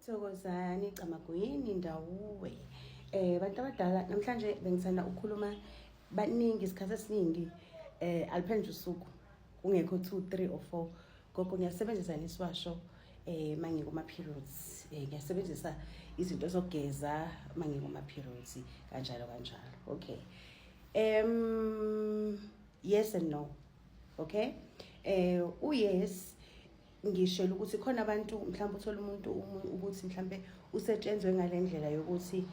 Thokozani Camaguyini Ndawuwe. Bantu abadala namhlanje bengithanda ukukhuluma baningi isikhathi esiningi aliphendle usuku kungekho 2 3 or 4 gogo ngiyasebenzisa leswasho manje kuma periods ngiyasebenzisa izinto zokugeza manje kuma periods kanjalo okay yes and no okay yes ngishela ukuthi khona abantu mhlawumbe uthola umuntu ukuthi mhlawumbe usetshenzwe ngalendlela yokuthi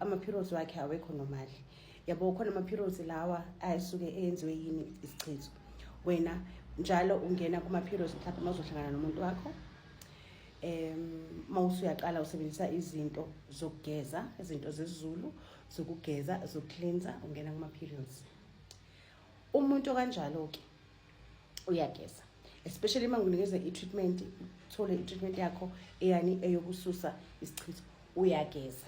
ama periods wakhe awekho normal yabo khona ama periods lawa ayisuke enziwe yini isichitho wena njalo ungena kuma periods mhlawumbe mawuzohlangana nomuntu wakho mawusu yaqala usebenzisa izinto zokugeza izinto zesiZulu zokugeza zokcleanser ungena kuma periods umuntu kanjalo ke uyageza especially mangunikeza i-treatment thole i-treatment yakho eyani eyokususa isichitho uyageza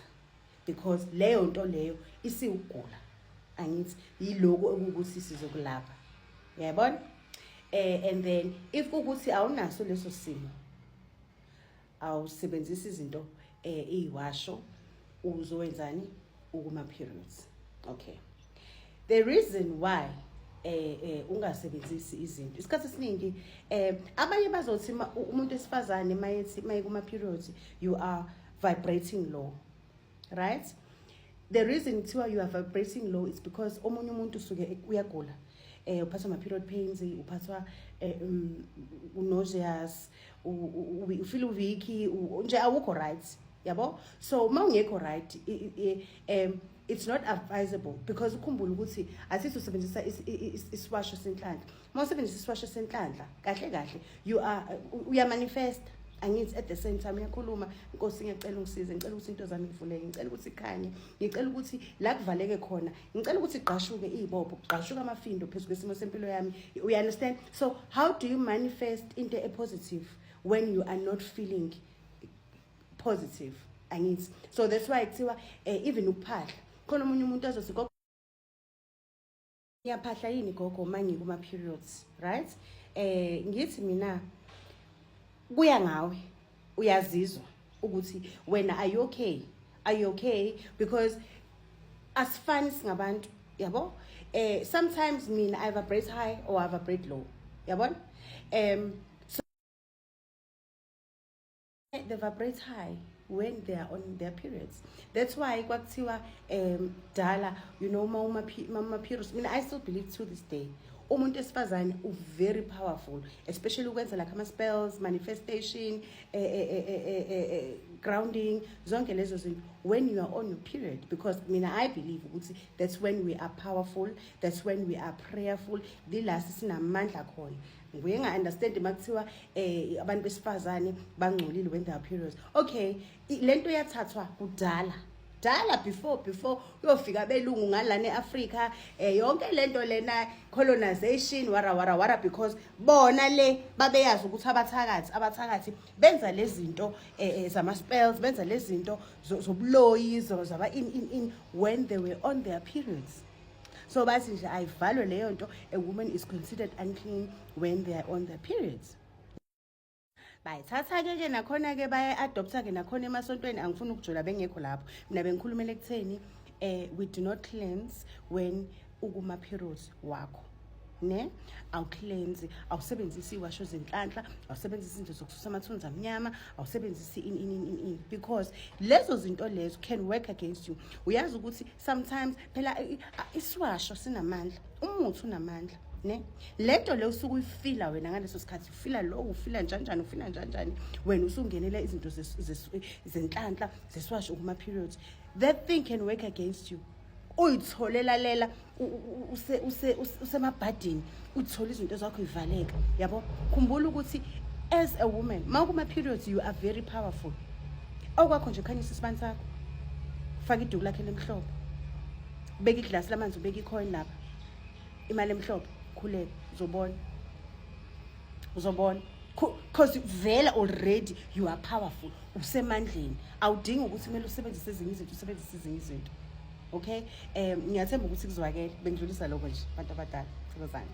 because leyo nto leyo isiwugula angithi yiloko okuthi sizokulapha yabona and then if ukuthi awunaso leso simo awusebenzisa izinto iwasho uzowenzani ukuma periods okay the reason why ungasebenzisi izinto isikhathi esiningi abanye bazothi umuntu esifazane maye kuma periods you are vibrating low right the reason kuthiwa you are vibrating low is because omunye umuntu usuke uyagula uphathwa ama period pains uphathwa nauseous ufeel weak nje awukho right yabo so mawungekho right it's not advisable because ukhumbula ukuthi asithi usebenzisa iswasho senhlanhla mawusebenzisa iswasho senhlanhla kahle you are uya manifest angithi at the same time uyakhuluma inkosi ngicela ungisize ngicela ukuthi into zami ivuleke ngicela ukuthi ikhanye ngicela ukuthi la kuvaleke khona ngicela ukuthi iqashuke izibopho qashuka amafindo phezulu kwesimo sempilo yami you understand so how do you manifest into a positive when you are not feeling positive angithi so that's why kuthiwa even ukuphahla khona umunye umuntu azothi gogo ngiyaphahla yini gogo manje kuma periods right ngithi mina kuya ngawe uyazizwa ukuthi wena are you okay because asifani singabantu yabo sometimes mina I vibrate high or I vibrate low yabona so they vibrate high when they are on their periods that's why kwakuthiwa dala you know mama periods mina I still believe to this day umuntu esifazane very powerful especially ukwenza like ama spells manifestation grounding zonke lezo zinto when you are on your period because mina I believe ukuthi that's when we are powerful that's when we are prayerful last sinamandla khona nguye nga understand makuthiwa abantu besifazane bangcolile when they are periods okay lento yathathwa kudala before uyofika belungu ngalana eAfrica yonke lento lena colonization wara because bona le babeyazi ukuthi abathakathi benza lezi zinto zama spells benza lezi zinto zobuloyi zaba in when they were on their periods so bathi nje ayivalwe leyo nto a woman is considered unclean when they are on their periods bayithatha ke nakhona ke baya adopta ke nakhona emasontweni angifuni ukujula bengekho lapho mina bengikhulumela ekutheni we do not cleanse when ukuma periods wakho ne awu cleanse awusebenzisi iwasho zenhlanhla awusebenzisi izinto zokususa amathunzi amnyama awusebenzisi in because lezo zinto lezo can work against you uyazi ukuthi sometimes phela iswasho sinamandla umuthi unamandla ne lento le usuku uyifila wena ngaleso sikhathi ufila lo ufila njani wena usungenela izinto zenhlanhla zeswasho kuma periods that thing can work against you uyitholela lela usemabhadini uthola izinto zakho ivaleka yabo khumbula ukuthi as a woman mawukuma periods you are very powerful okwakho nje khanyisa isibani sakho faka iduku lakhe lemhlophe beka iglass lamanzi ubeka icoin lapha imali emhlophe khuleka uzobona because vela already you are powerful usemandleni awudingi ukuthi kumele usebenzise ezinye izinto okay ngiyathemba ukuthi kuzwakele bengidlulisa lokho nje abantu abadala thokozani